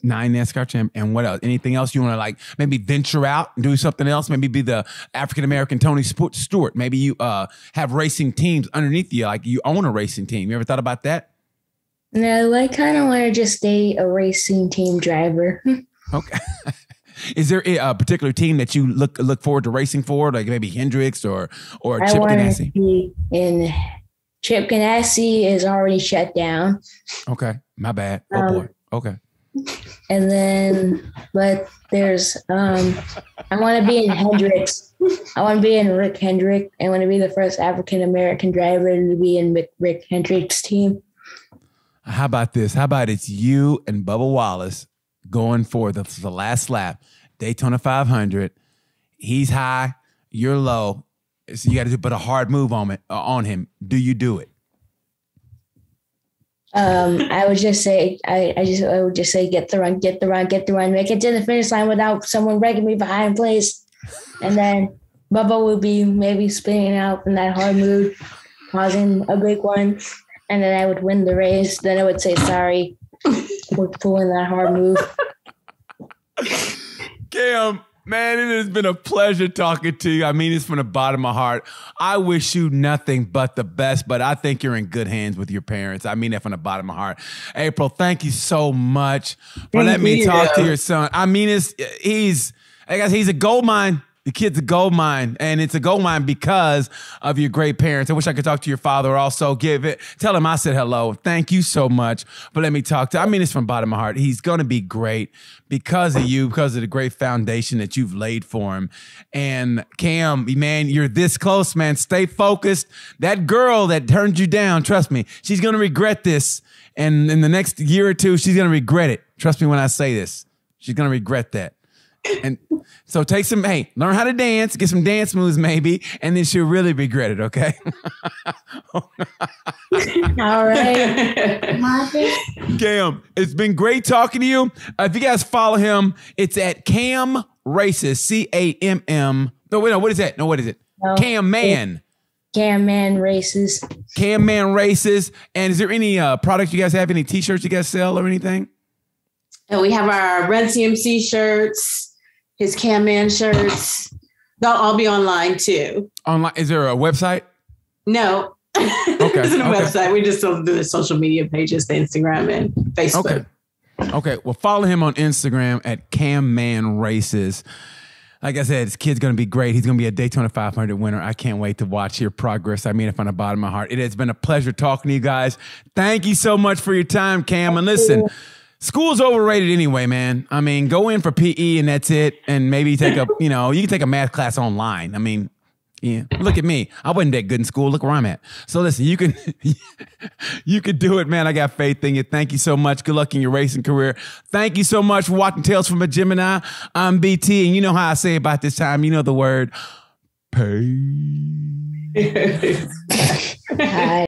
9 NASCAR champ, and what else? Anything else you want to maybe venture out and do something else? Maybe be the African-American Tony Stewart. Maybe you have racing teams underneath you, like you own a racing team. You ever thought about that? No, I kind of want to just stay a racing team driver. Okay. Is there a particular team that you look forward to racing for, like maybe Hendricks or Chip Ganassi? Chip Ganassi is already shut down. Okay, my bad. Oh boy. Okay. And then, but there's, I want to be in Hendricks. I want to be in Rick Hendrick. I want to be the first African-American driver to be in Rick Hendrick's team. How about this? How about it's you and Bubba Wallace going for the last lap, Daytona 500. He's high, you're low. So you got to put a hard move on him. Do you do it? I would just say, I would just say, get the run, make it to the finish line without someone wrecking me behind, please. And then Bubba would be maybe spinning out in that hard move, causing a big one. And then I would win the race. Then I would say, sorry, for pulling that hard move. Cam, man, it has been a pleasure talking to you. I mean, it's from the bottom of my heart. I wish you nothing but the best, but I think you're in good hands with your parents. I mean that from the bottom of my heart. April, thank you so much for letting me talk to your son. I mean, he's a gold mine. The kid's a gold mine, and it's a gold mine because of your great parents. I wish I could talk to your father also. Tell him I said hello. Thank you so much for letting me talk to him. I mean, it's from the bottom of my heart. He's going to be great because of you, because of the great foundation that you've laid for him. And Cam, man, you're this close, man. Stay focused. That girl that turned you down, trust me, she's going to regret this. And in the next year or two, she's going to regret it. Trust me when I say this. She's going to regret that. And so take some, learn how to dance, get some dance moves maybe, and then she'll really regret it, okay? All right. Cam, it's been great talking to you. If you guys follow him, it's at Cam Races, C-A-M-M. No, wait, no, what is that? No, what is it? No, Cam Man. Cam Man Races. Cam Man Races. And is there any products you guys have? Any t-shirts you guys sell or anything? And we have our Run CMC shirts, his Cam Man shirts. They'll all be online too. Online? Is there a website? No. Okay. There's no website. We just still do the social media pages, the Instagram and Facebook. Okay. Well, follow him on Instagram at Cam Man Races. Like I said, this kid's going to be great. He's going to be a Daytona 500 winner. I can't wait to watch your progress. I mean it from the bottom of my heart. It has been a pleasure talking to you guys. Thank you so much for your time, Cam. And listen, school's overrated anyway, man. I mean, go in for PE and that's it. And maybe take a, you can take a math class online. I mean, yeah, look at me. I wasn't that good in school. Look where I'm at. So listen, you can do it, man. I got faith in you. Thank you so much. Good luck in your racing career. Thank you so much for watching Tales from a Gemini. I'm BT, and you know how I say about this time. You know the word pay. Hi.